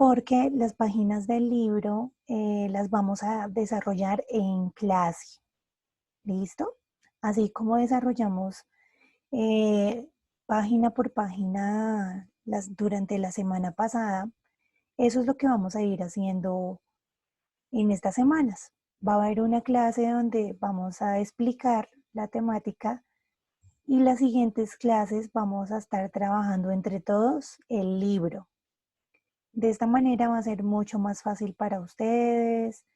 porque las páginas del libro las vamos a desarrollar en clase. ¿Listo? Así como desarrollamos eh, página por página durante la semana pasada, eso es lo que vamos a ir haciendo en estas semanas. Va a haber una clase donde vamos a explicar la temática y las siguientes clases vamos a estar trabajando entre todos el libro. De esta manera va a ser mucho más fácil para ustedes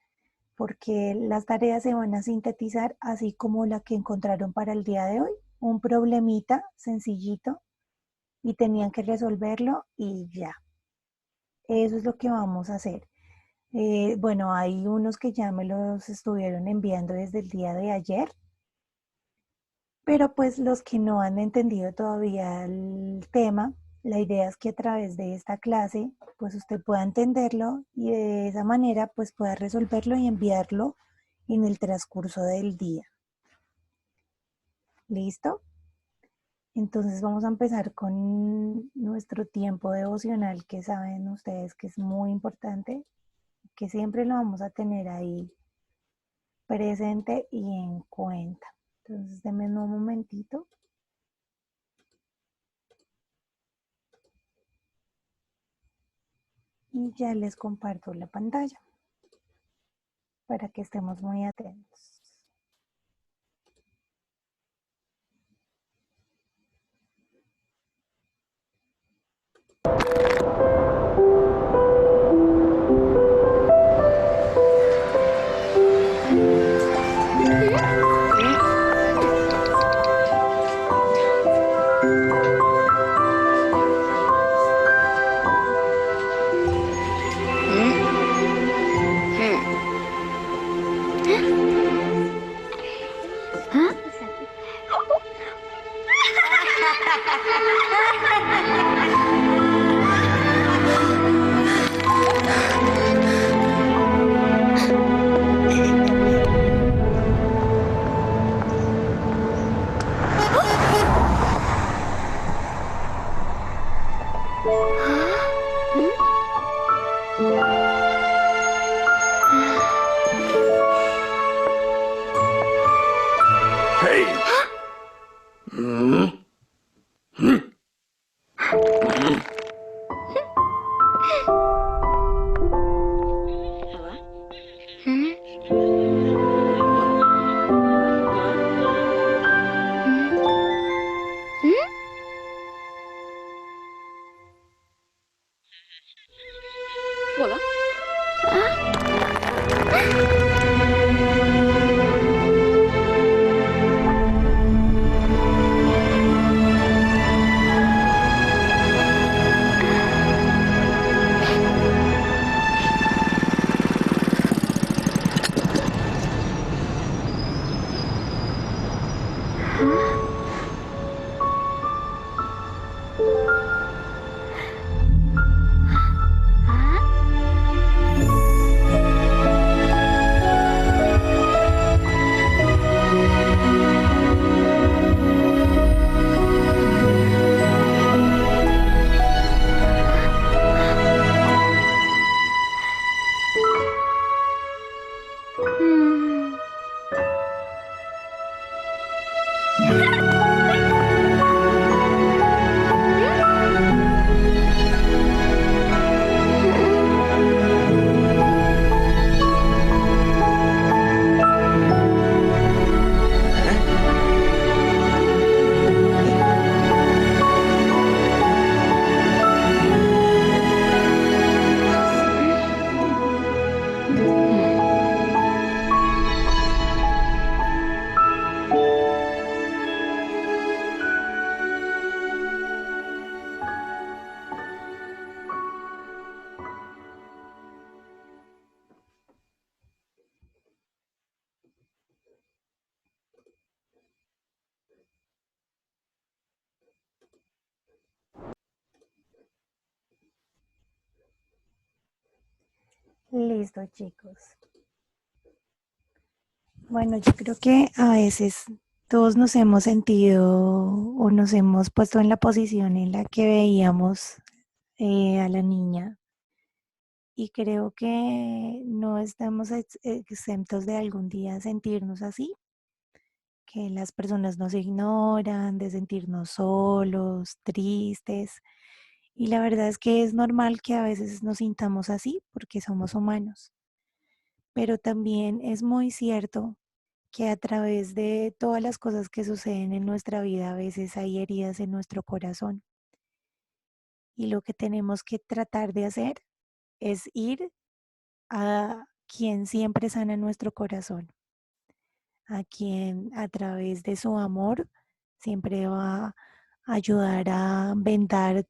porque las tareas se van a sintetizar así como la que encontraron para el día de hoy. Un problemita sencillito y tenían que resolverlo y ya. Eso es lo que vamos a hacer. Bueno, hay unos que ya me los estuvieron enviando desde el día de ayer, pero pues los que no han entendido todavía el tema, la idea es que a través de esta clase pues usted pueda entenderlo y de esa manera pues pueda resolverlo y enviarlo en el transcurso del día. ¿Listo? Entonces vamos a empezar con nuestro tiempo devocional que saben ustedes que es muy importante, que siempre lo vamos a tener ahí presente y en cuenta. Entonces denme un momentito. Y ya les comparto la pantalla para que estemos muy atentos. Hey! Voilà. Listo, chicos. Bueno, yo creo que a veces todos nos hemos sentido o nos hemos puesto en la posición en la que veíamos a la niña Y creo que no estamos exentos de algún día sentirnos así, que las personas nos ignoran, de sentirnos solos, tristes. Y la verdad es que es normal que a veces nos sintamos así porque somos humanos. Pero también es muy cierto que a través de todas las cosas que suceden en nuestra vida, a veces hay heridas en nuestro corazón. Y lo que tenemos que tratar de hacer es ir a quien siempre sana nuestro corazón, a quien a través de su amor siempre va a ayudar a vendar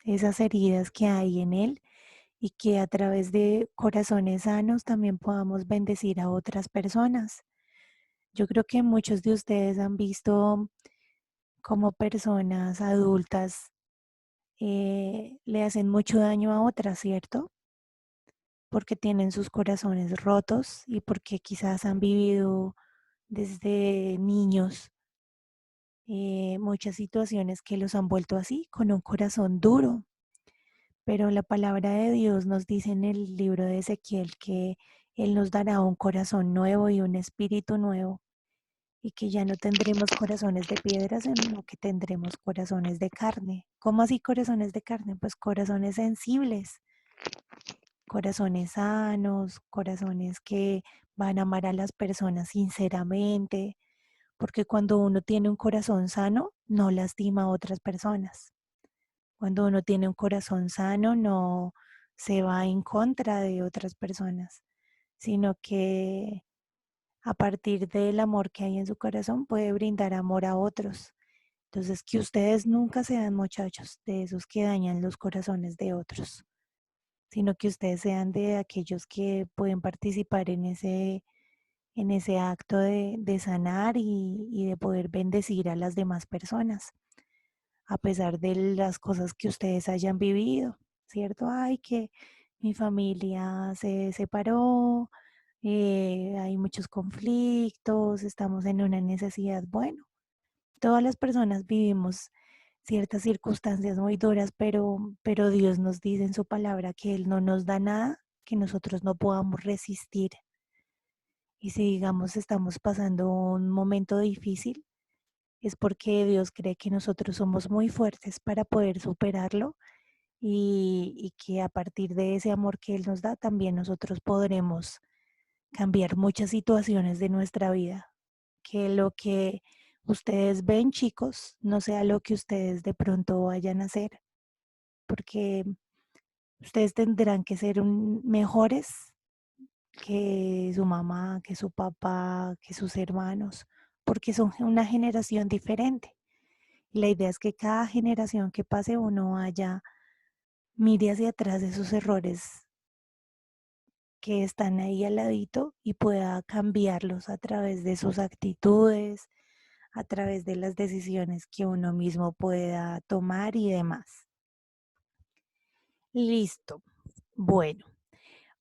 esas heridas que hay en él y que a través de corazones sanos también podamos bendecir a otras personas. Yo creo que muchos de ustedes han visto cómo personas adultas le hacen mucho daño a otras, ¿cierto? Porque tienen sus corazones rotos y porque quizás han vivido desde niños muchas situaciones que los han vuelto así, con un corazón duro. Pero la palabra de Dios nos dice en el libro de Ezequiel que Él nos dará un corazón nuevo y un espíritu nuevo, y que ya no tendremos corazones de piedra, sino que tendremos corazones de carne. ¿Cómo así corazones de carne? Pues corazones sensibles, corazones sanos, corazones que van a amar a las personas sinceramente, porque cuando uno tiene un corazón sano, no lastima a otras personas. Cuando uno tiene un corazón sano, no se va en contra de otras personas, sino que a partir del amor que hay en su corazón puede brindar amor a otros. Entonces, que ustedes nunca sean muchachos de esos que dañan los corazones de otros, sino que ustedes sean de aquellos que pueden participar en ese acto de sanar y de poder bendecir a las demás personas, a pesar de las cosas que ustedes hayan vivido, ¿cierto? Ay, que mi familia se separó, hay muchos conflictos, estamos en una necesidad. Bueno, todas las personas vivimos ciertas circunstancias muy duras, pero Dios nos dice en su palabra que Él no nos da nada que nosotros no podamos resistir. Y si digamos estamos pasando un momento difícil, es porque Dios cree que nosotros somos muy fuertes para poder superarlo y que a partir de ese amor que Él nos da, también nosotros podremos cambiar muchas situaciones de nuestra vida. Que lo que ustedes ven, chicos, no sea lo que ustedes de pronto vayan a hacer, porque ustedes tendrán que ser mejores que su mamá, que su papá, que sus hermanos, porque son una generación diferente. Y la idea es que cada generación que pase uno vaya, mire hacia atrás de esos errores que están ahí al ladito y pueda cambiarlos a través de sus actitudes, a través de las decisiones que uno mismo pueda tomar y demás. Listo. Bueno,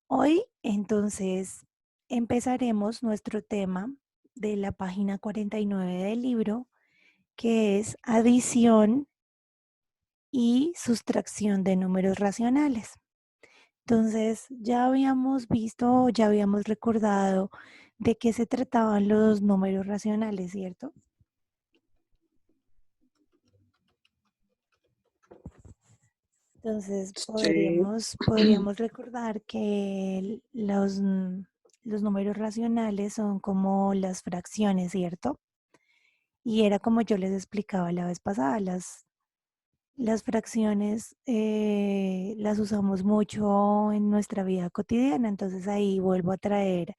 hoy entonces empezaremos nuestro tema de la página 49 del libro, que es adición y sustracción de números racionales. Entonces, ya habíamos visto, ya habíamos recordado de qué se trataban los números racionales, ¿cierto? Entonces, Sí, podríamos recordar que los números racionales son como las fracciones, ¿cierto? Y era como yo les explicaba la vez pasada, las fracciones las usamos mucho en nuestra vida cotidiana, entonces ahí vuelvo a traer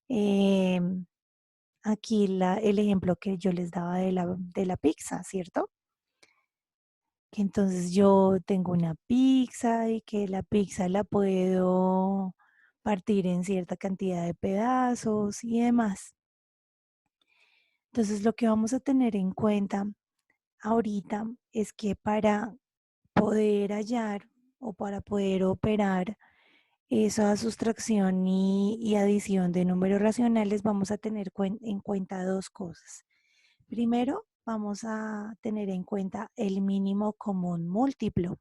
em, aquí el ejemplo que yo les daba de la pizza, ¿cierto? Que entonces yo tengo una pizza y que la pizza la puedo partir en cierta cantidad de pedazos y demás. Entonces lo que vamos a tener en cuenta ahorita es que para poder hallar o para poder operar esa sustracción y adición de números racionales, vamos a tener en cuenta dos cosas. Primero, vamos a tener en cuenta el mínimo común múltiplo.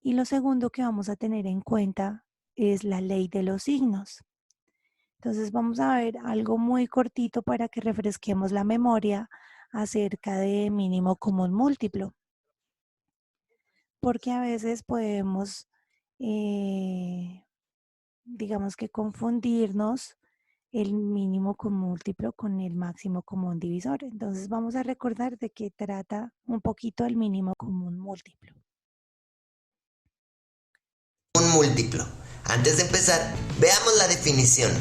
Y lo segundo que vamos a tener en cuenta es la ley de los signos. Entonces vamos a ver algo muy cortito para que refresquemos la memoria acerca de mínimo común múltiplo, porque a veces podemos, digamos que confundirnos el mínimo común múltiplo con el máximo común divisor. Entonces vamos a recordar de qué trata un poquito el mínimo común múltiplo. Un múltiplo. Antes de empezar, veamos la definición.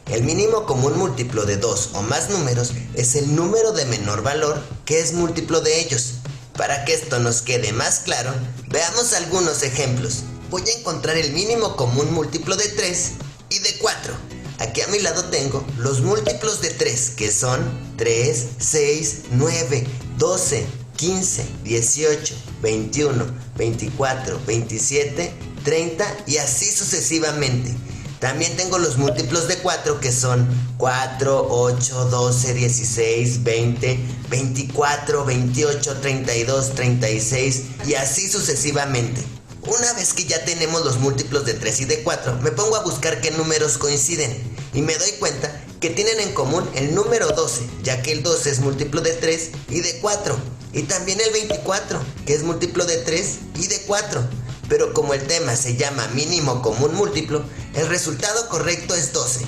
El mínimo común múltiplo de dos o más números es el número de menor valor que es múltiplo de ellos. Para que esto nos quede más claro, veamos algunos ejemplos. Voy a encontrar el mínimo común múltiplo de 3 y de 4. Aquí a mi lado tengo los múltiplos de 3, que son 3, 6, 9, 12, 15, 18, 21, 24, 27, 30 y así sucesivamente. También tengo los múltiplos de 4, que son 4, 8, 12, 16, 20, 24, 28, 32, 36 y así sucesivamente. Una vez que ya tenemos los múltiplos de 3 y de 4, me pongo a buscar qué números coinciden y me doy cuenta que tienen en común el número 12, ya que el 12 es múltiplo de 3 y de 4, y también el 24, que es múltiplo de 3 y de 4. Pero como el tema se llama mínimo común múltiplo, el resultado correcto es 12,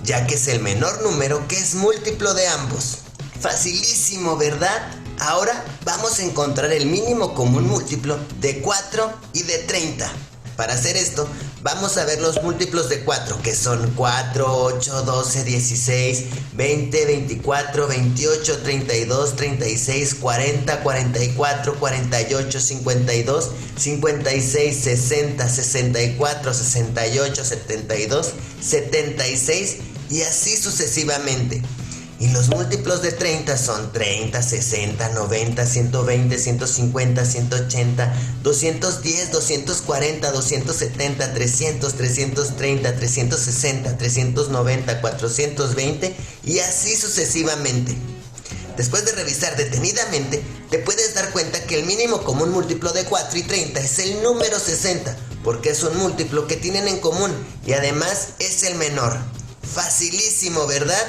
ya que es el menor número que es múltiplo de ambos. Facilísimo, ¿verdad? Ahora vamos a encontrar el mínimo común múltiplo de 4 y de 30. Para hacer esto, vamos a ver los múltiplos de 4, que son 4, 8, 12, 16, 20, 24, 28, 32, 36, 40, 44, 48, 52, 56, 60, 64, 68, 72, 76 y así sucesivamente. Y los múltiplos de 30 son 30, 60, 90, 120, 150, 180, 210, 240, 270, 300, 330, 360, 390, 420 y así sucesivamente. Después de revisar detenidamente, te puedes dar cuenta que el mínimo común múltiplo de 4 y 30 es el número 60, porque es un múltiplo que tienen en común y además es el menor. Facilísimo, ¿verdad?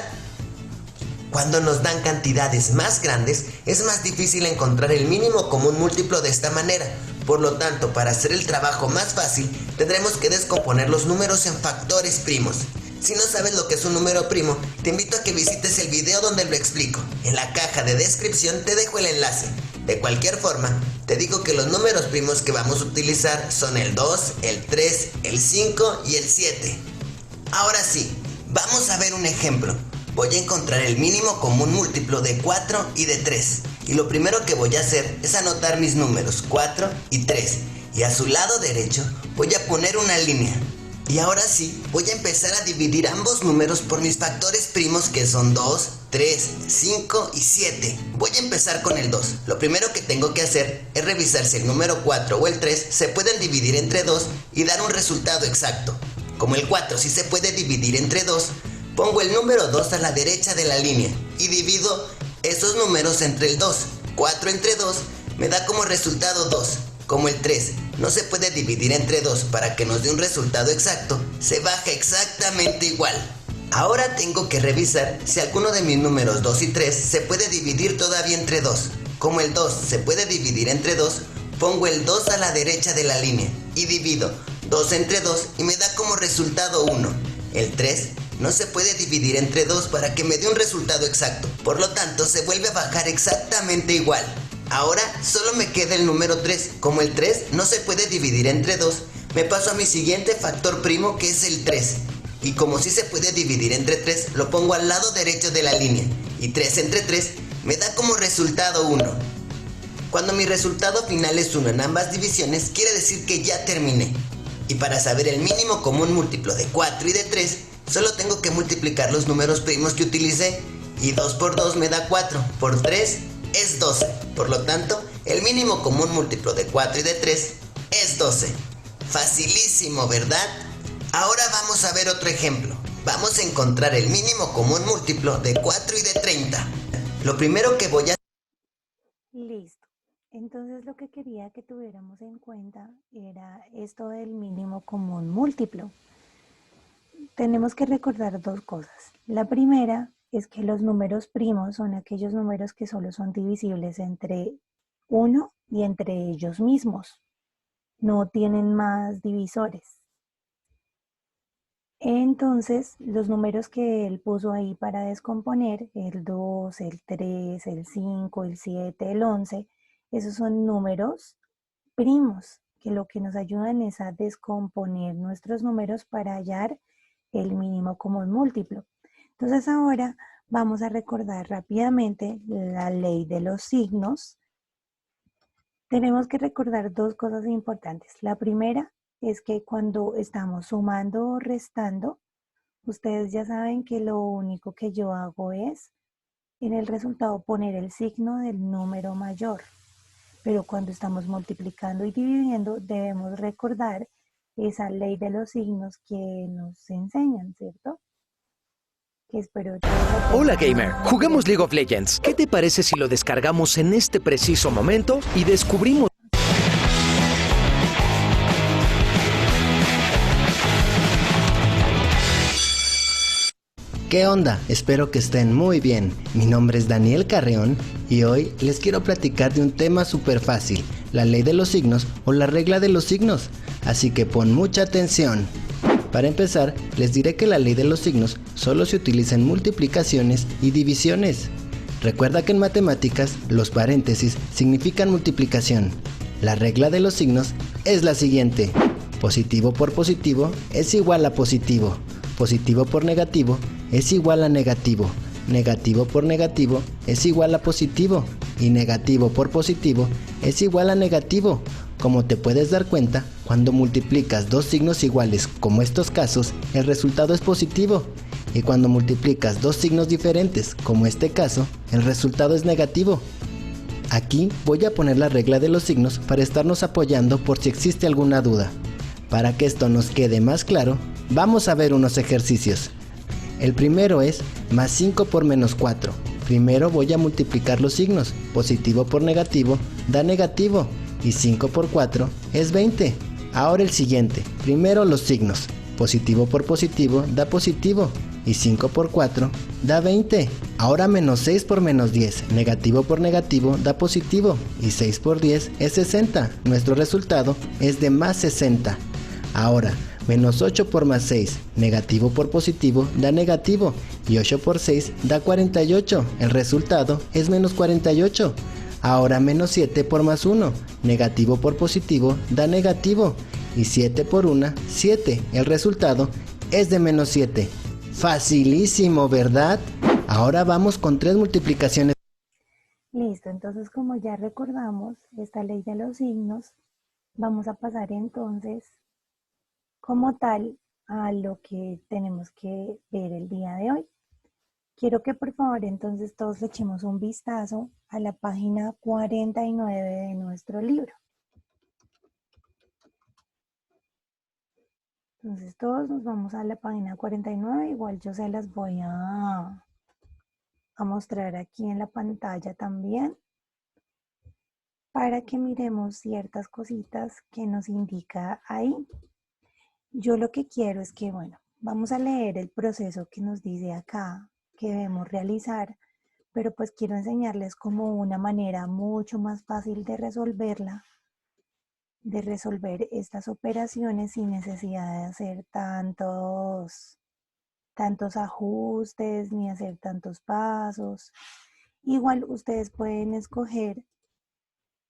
Cuando nos dan cantidades más grandes, es más difícil encontrar el mínimo común múltiplo de esta manera. Por lo tanto, para hacer el trabajo más fácil, tendremos que descomponer los números en factores primos. Si no sabes lo que es un número primo, te invito a que visites el video donde lo explico. En la caja de descripción te dejo el enlace. De cualquier forma, te digo que los números primos que vamos a utilizar son el 2, el 3, el 5 y el 7. Ahora sí, vamos a ver un ejemplo. Voy a encontrar el mínimo común múltiplo de 4 y de 3. Y lo primero que voy a hacer es anotar mis números 4 y 3. Y a su lado derecho voy a poner una línea. Y ahora sí, voy a empezar a dividir ambos números por mis factores primos, que son 2, 3, 5 y 7. Voy a empezar con el 2. Lo primero que tengo que hacer es revisar si el número 4 o el 3 se pueden dividir entre 2 y dar un resultado exacto. Como el 4 sí se puede dividir entre 2, pongo el número 2 a la derecha de la línea y divido esos números entre el 2. 4 entre 2 me da como resultado 2. Como el 3 no se puede dividir entre 2 para que nos dé un resultado exacto, se baja exactamente igual. Ahora tengo que revisar si alguno de mis números 2 y 3 se puede dividir todavía entre 2. Como el 2 se puede dividir entre 2, pongo el 2 a la derecha de la línea y divido 2 entre 2 y me da como resultado 1. El 3 no se puede dividir entre 2 para que me dé un resultado exacto. Por lo tanto, se vuelve a bajar exactamente igual. Ahora solo me queda el número 3. Como el 3 no se puede dividir entre 2, me paso a mi siguiente factor primo, que es el 3. Y como sí se puede dividir entre 3, lo pongo al lado derecho de la línea. Y 3 entre 3 me da como resultado 1. Cuando mi resultado final es 1 en ambas divisiones, quiere decir que ya terminé. Y para saber el mínimo común múltiplo de 4 y de 3, solo tengo que multiplicar los números primos que utilicé. Y 2 por 2 me da 4, por 3 es 12. Por lo tanto, el mínimo común múltiplo de 4 y de 3 es 12. Facilísimo, ¿verdad? Ahora vamos a ver otro ejemplo. Vamos a encontrar el mínimo común múltiplo de 4 y de 30. Lo primero que voy a... Listo. Entonces lo que quería que tuviéramos en cuenta era esto del mínimo común múltiplo. Tenemos que recordar dos cosas. La primera es que los números primos son aquellos números que solo son divisibles entre uno y entre ellos mismos. No tienen más divisores. Entonces, los números que él puso ahí para descomponer, el 2, el 3, el 5, el 7, el 11, esos son números primos, que lo que nos ayudan es a descomponer nuestros números para hallar el mínimo común múltiplo. Entonces ahora vamos a recordar rápidamente la ley de los signos. Tenemos que recordar dos cosas importantes. La primera es que cuando estamos sumando o restando, ustedes ya saben que lo único que yo hago es en el resultado poner el signo del número mayor. Pero cuando estamos multiplicando y dividiendo, debemos recordar esa ley de los signos que nos enseñan, ¿cierto? Que espero todos lo Hola tengan gamer, muy juguemos League of Legends. ¿Qué te parece si lo descargamos en este preciso momento y descubrimos? ¿Qué onda? Espero que estén muy bien. Mi nombre es Daniel Carreón y hoy les quiero platicar de un tema súper fácil, la ley de los signos o la regla de los signos. Así que pon mucha atención. Para empezar, les diré que la ley de los signos solo se utiliza en multiplicaciones y divisiones. Recuerda que en matemáticas los paréntesis significan multiplicación. La regla de los signos es la siguiente. Positivo por positivo es igual a positivo. Positivo por negativo es igual a negativo. Negativo por negativo es igual a positivo. Y negativo por positivo es igual a negativo. Como te puedes dar cuenta, cuando multiplicas dos signos iguales, como estos casos, el resultado es positivo. Y cuando multiplicas dos signos diferentes, como este caso, el resultado es negativo. Aquí voy a poner la regla de los signos para estarnos apoyando por si existe alguna duda. Para que esto nos quede más claro, vamos a ver unos ejercicios. El primero es más 5 por menos 4. Primero voy a multiplicar los signos. Positivo por negativo da negativo. Y 5 por 4 es 20. Ahora el siguiente. Primero los signos. Positivo por positivo da positivo. Y 5 por 4 da 20. Ahora menos 6 por menos 10. Negativo por negativo da positivo. Y 6 por 10 es 60. Nuestro resultado es de más 60. Ahora, menos 8 por más 6, negativo por positivo da negativo, y 8 por 6 da 48, el resultado es menos 48. Ahora menos 7 por más 1, negativo por positivo da negativo, y 7 por 1, 7, el resultado es de menos 7. Facilísimo, ¿verdad? Ahora vamos con tres multiplicaciones. Listo, entonces como ya recordamos esta ley de los signos, vamos a pasar entonces como tal a lo que tenemos que ver el día de hoy. Quiero que por favor entonces todos le echemos un vistazo a la página 49 de nuestro libro. Entonces todos nos vamos a la página 49, igual yo se las voy a mostrar aquí en la pantalla también para que miremos ciertas cositas que nos indica ahí. Yo lo que quiero es que, bueno, vamos a leer el proceso que nos dice acá que debemos realizar, pero pues quiero enseñarles como una manera mucho más fácil de resolverla, de resolver estas operaciones sin necesidad de hacer tantos ajustes ni hacer tantos pasos. Igual ustedes pueden escoger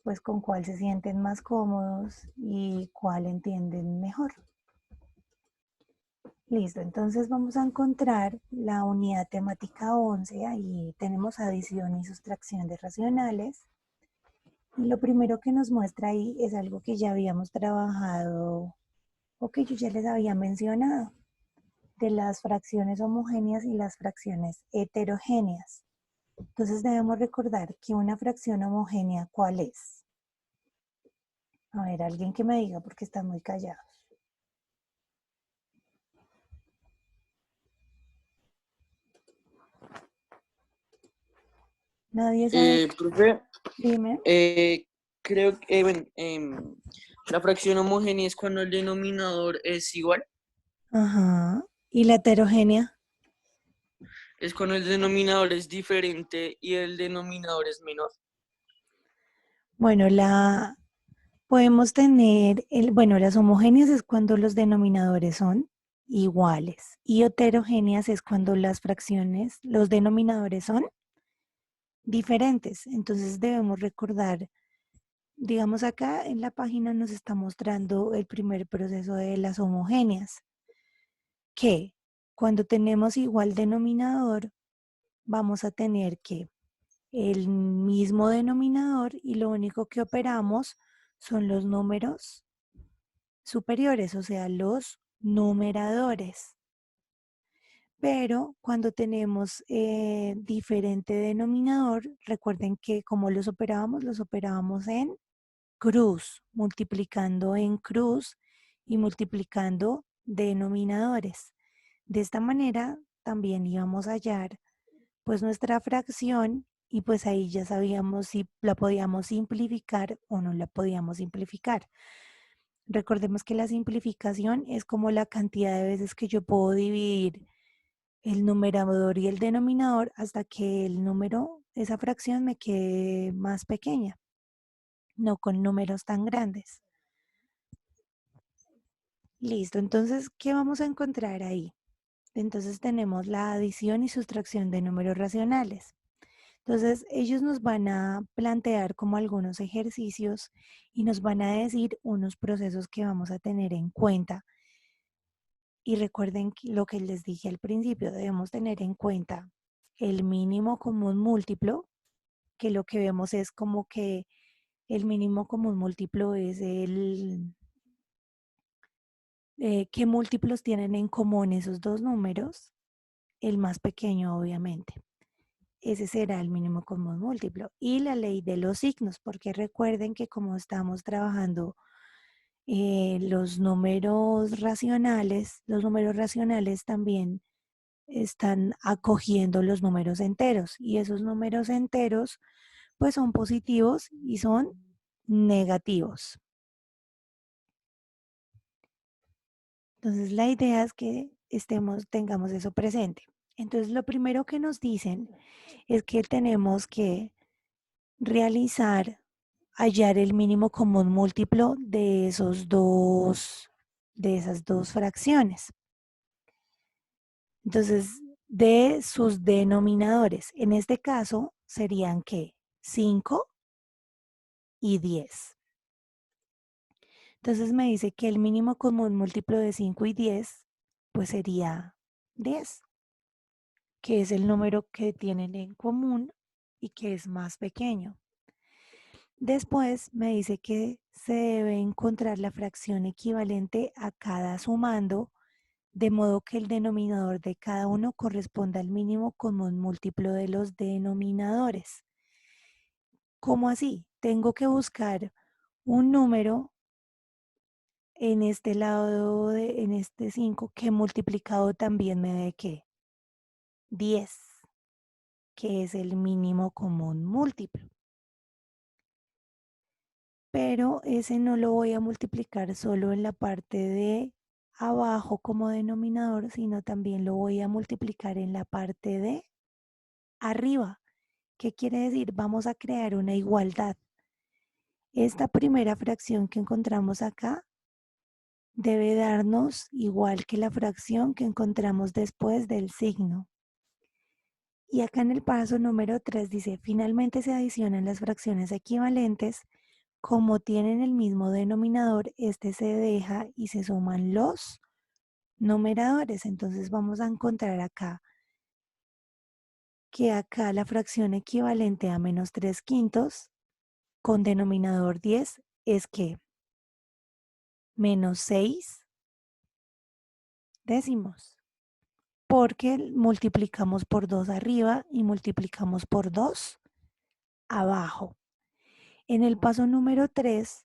pues con cuál se sienten más cómodos y cuál entienden mejor. Listo, entonces vamos a encontrar la unidad temática 11, ahí tenemos adición y sustracción de racionales. Y lo primero que nos muestra ahí es algo que ya habíamos trabajado o que yo ya les había mencionado, de las fracciones homogéneas y las fracciones heterogéneas. Entonces debemos recordar que una fracción homogénea, ¿cuál es? A ver, alguien que me diga porque están muy callados. Nadie sabe. Profe, Dime. Creo que la fracción homogénea es cuando el denominador es igual. Ajá. ¿Y la heterogénea? Es cuando el denominador es diferente y el denominador es menor. Bueno, podemos tener, bueno, las homogéneas es cuando los denominadores son iguales y heterogéneas es cuando las fracciones, los denominadores son diferentes. Entonces debemos recordar, digamos acá en la página nos está mostrando el primer proceso de las homogéneas, que cuando tenemos igual denominador vamos a tener que el mismo denominador y lo único que operamos son los números superiores, o sea, los numeradores. Pero cuando tenemos diferente denominador, recuerden que como los operábamos en cruz, multiplicando en cruz y multiplicando denominadores. De esta manera también íbamos a hallar pues nuestra fracción y pues ahí ya sabíamos si la podíamos simplificar o no la podíamos simplificar. Recordemos que la simplificación es como la cantidad de veces que yo puedo dividir el numerador y el denominador hasta que el número, esa fracción me quede más pequeña, no con números tan grandes. Listo, entonces, ¿qué vamos a encontrar ahí? Entonces tenemos la adición y sustracción de números racionales. Entonces, ellos nos van a plantear como algunos ejercicios y nos van a decir unos procesos que vamos a tener en cuenta. Y recuerden lo que les dije al principio, debemos tener en cuenta el mínimo común múltiplo, que lo que vemos es como que el mínimo común múltiplo es qué múltiplos tienen en común esos dos números, el más pequeño obviamente. Ese será el mínimo común múltiplo. Y la ley de los signos, porque recuerden que como estamos trabajando los números racionales también están acogiendo los números enteros y esos números enteros pues son positivos y son negativos. Entonces la idea es que tengamos eso presente. Entonces lo primero que nos dicen es que tenemos que hallar el mínimo común múltiplo de de esas dos fracciones. Entonces, de sus denominadores, en este caso serían ¿qué? 5 y 10. Entonces me dice que el mínimo común múltiplo de 5 y 10, pues sería 10, que es el número que tienen en común y que es más pequeño. Después me dice que se debe encontrar la fracción equivalente a cada sumando, de modo que el denominador de cada uno corresponda al mínimo común múltiplo de los denominadores. ¿Cómo así? Tengo que buscar un número en este lado, en este 5, que multiplicado también me dé ¿qué? 10, que es el mínimo común múltiplo. Pero ese no lo voy a multiplicar solo en la parte de abajo como denominador, sino también lo voy a multiplicar en la parte de arriba. ¿Qué quiere decir? Vamos a crear una igualdad. Esta primera fracción que encontramos acá debe darnos igual que la fracción que encontramos después del signo. Y acá en el paso número 3 dice, finalmente se adicionan las fracciones equivalentes. Como tienen el mismo denominador, este se deja y se suman los numeradores. Entonces vamos a encontrar acá que acá la fracción equivalente a menos 3 quintos con denominador 10 es que menos 6 décimos, porque multiplicamos por 2 arriba y multiplicamos por 2 abajo. En el paso número 3,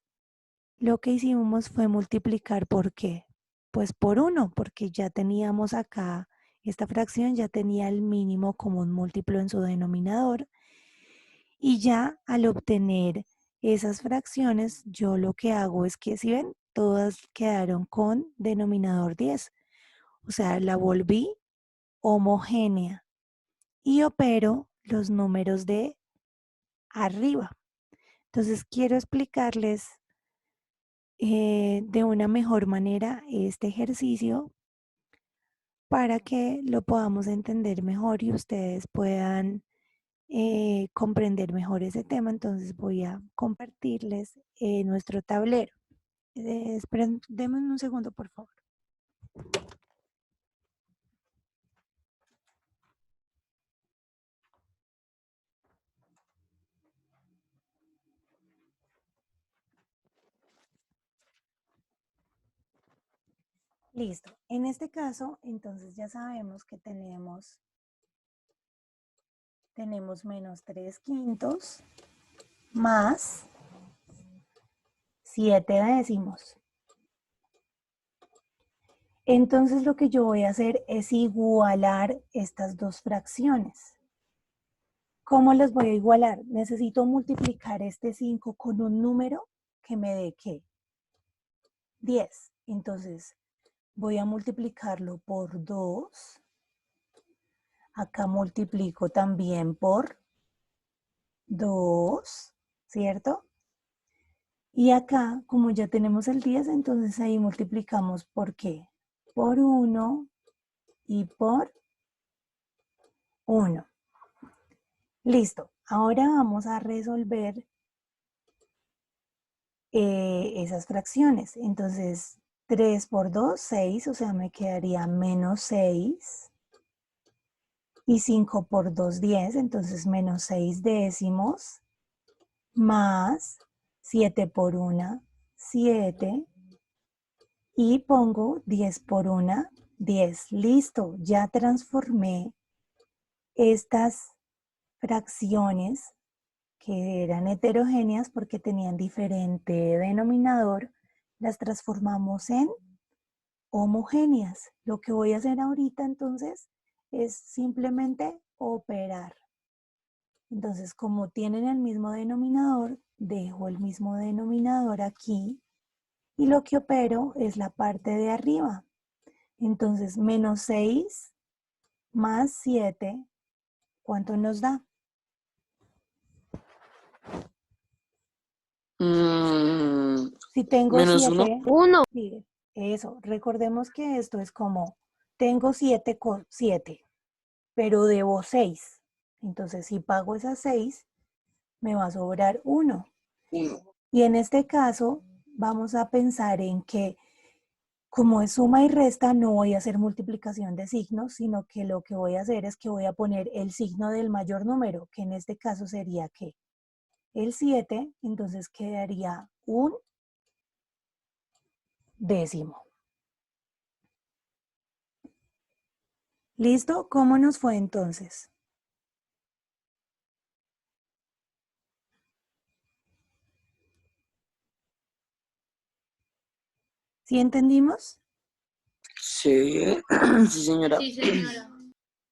lo que hicimos fue multiplicar ¿por qué? Pues por 1, porque ya teníamos acá, esta fracción ya tenía el mínimo común múltiplo en su denominador y ya al obtener Esas fracciones yo lo que hago es que, si ven, todas quedaron con denominador 10. O sea, la volví homogénea y opero los números de arriba. Entonces quiero explicarles de una mejor manera este ejercicio para que lo podamos entender mejor y ustedes puedan comprender mejor ese tema. Entonces voy a compartirles nuestro tablero. Esperen, denme un segundo, por favor. Listo. En este caso, entonces ya sabemos que tenemos menos 3 quintos más 7 décimos. Entonces lo que yo voy a hacer es igualar estas dos fracciones. ¿Cómo las voy a igualar? Necesito multiplicar este 5 con un número que me dé, ¿qué? 10. Entonces voy a multiplicarlo por 2. Acá multiplico también por 2, ¿cierto? Y acá, como ya tenemos el 10, entonces ahí multiplicamos por ¿qué? Por 1 y por 1. Listo. Ahora vamos a resolver esas fracciones. Entonces, 3 por 2, 6, o sea, me quedaría menos 6. Y 5 por 2, 10, entonces menos 6 décimos, más 7 por 1, 7. Y pongo 10 por 1, 10. Listo, ya transformé estas fracciones que eran heterogéneas porque tenían diferente denominador, las transformamos en homogéneas. Lo que voy a hacer ahorita entonces es simplemente operar. Entonces, como tienen el mismo denominador, dejo el mismo denominador aquí y lo que opero es la parte de arriba. Entonces, menos 6 más 7, ¿cuánto nos da? Si tengo Menos 1. 7, sí, eso, recordemos que esto es como, tengo 7 con 7, pero debo 6. Entonces, si pago esas 6, me va a sobrar 1. 1. Y en este caso, vamos a pensar en que, como es suma y resta, no voy a hacer multiplicación de signos, sino que lo que voy a hacer es que voy a poner el signo del mayor número, que en este caso sería ¿qué? El 7, entonces quedaría un décimo. ¿Listo? ¿Cómo nos fue entonces? ¿Sí entendimos? Sí, sí, señora. Sí, señora.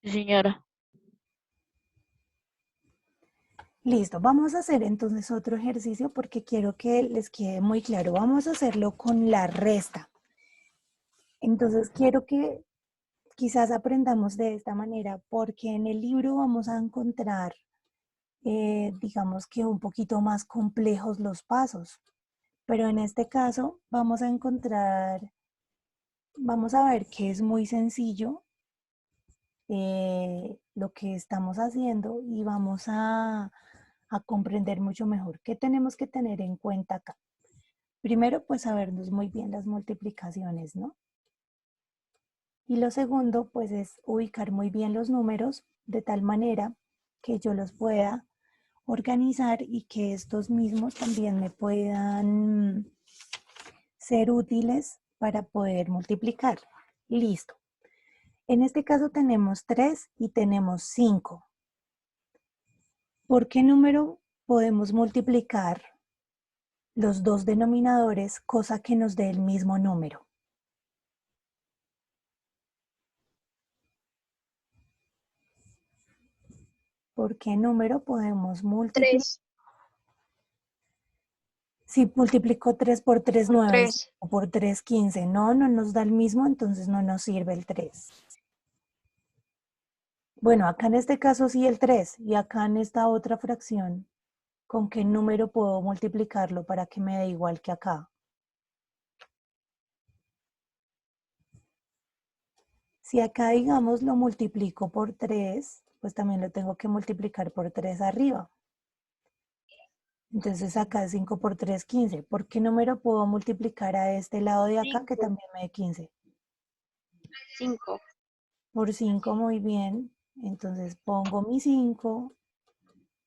Sí, señora. Listo, vamos a hacer entonces otro ejercicio porque quiero que les quede muy claro. Vamos a hacerlo con la resta. Entonces quiero que quizás aprendamos de esta manera porque en el libro vamos a encontrar, digamos que un poquito más complejos los pasos. Pero en este caso vamos a encontrar, vamos a ver que es muy sencillo lo que estamos haciendo y vamos a comprender mucho mejor qué tenemos que tener en cuenta acá. Primero, pues sabernos muy bien las multiplicaciones, ¿no? Y lo segundo, pues es ubicar muy bien los números de tal manera que yo los pueda organizar y que estos mismos también me puedan ser útiles para poder multiplicar. Listo. En este caso tenemos 3 y tenemos 5. ¿Por qué número podemos multiplicar los dos denominadores, cosa que nos dé el mismo número? ¿Por qué número podemos multiplicar? 3. Si multiplico 3 por 3, 9, 3. o por 3, 15. No, no nos da el mismo, entonces no nos sirve el 3. Bueno, acá en este caso sí el 3, y acá en esta otra fracción, ¿con qué número puedo multiplicarlo para que me dé igual que acá? Si acá, digamos, lo multiplico por 3, pues también lo tengo que multiplicar por 3 arriba. Entonces acá 5 por 3, 15. ¿Por qué número puedo multiplicar a este lado de acá que también me dé 15? 5. Por 5, muy bien. Entonces pongo mi 5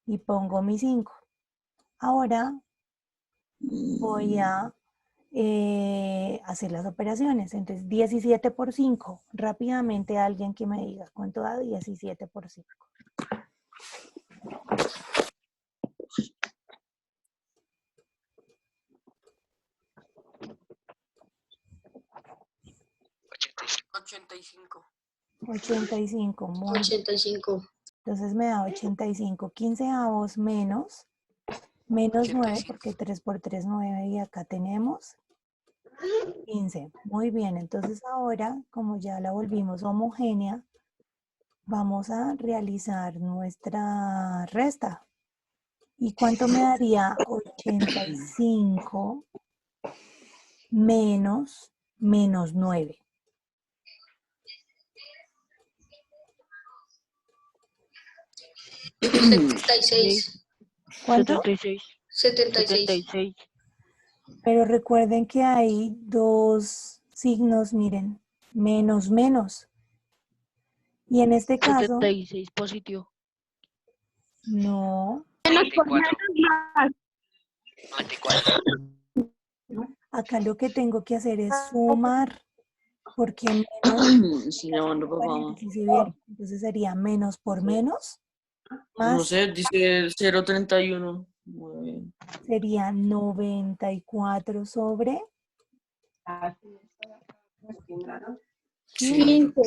y pongo mi 5. Ahora voy a hacer las operaciones. Entonces 17 por 5. Rápidamente alguien que me diga cuánto da 17 por 5. 85. 85, muy bien. 85. Entonces me da 85 quinceavos menos 9, porque 3 por 3, 9, y acá tenemos 15. Muy bien, entonces ahora, como ya la volvimos homogénea, vamos a realizar nuestra resta. ¿Y cuánto me daría 85 menos 9? ¿Cuánto? 76. 76. Pero recuerden que hay dos signos, miren, menos, menos. Y en este caso, 76 positivo. no. 24. Acá lo que tengo que hacer es sumar, porque menos, Sí, llamando papá. paréntesis, ¿sí vieron? Entonces sería menos por menos, No más sé, dice 0,31. Muy bien. sería 94 sobre 15.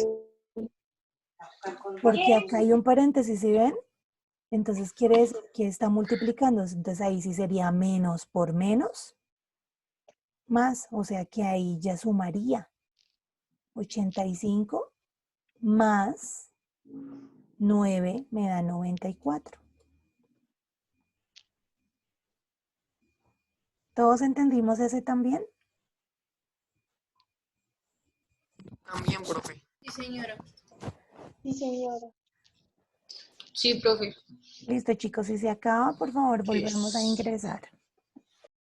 Porque acá hay un paréntesis, ¿sí ven? Entonces quiere decir que está multiplicándose. Entonces ahí sí sería menos por menos, más, o sea que ahí ya sumaría 85 más 9 me da 94. ¿Todos entendimos ese también? También, profe. Sí, señora. Sí, señora. Sí, profe. Listo, chicos, si se acaba, por favor, volvemos a ingresar.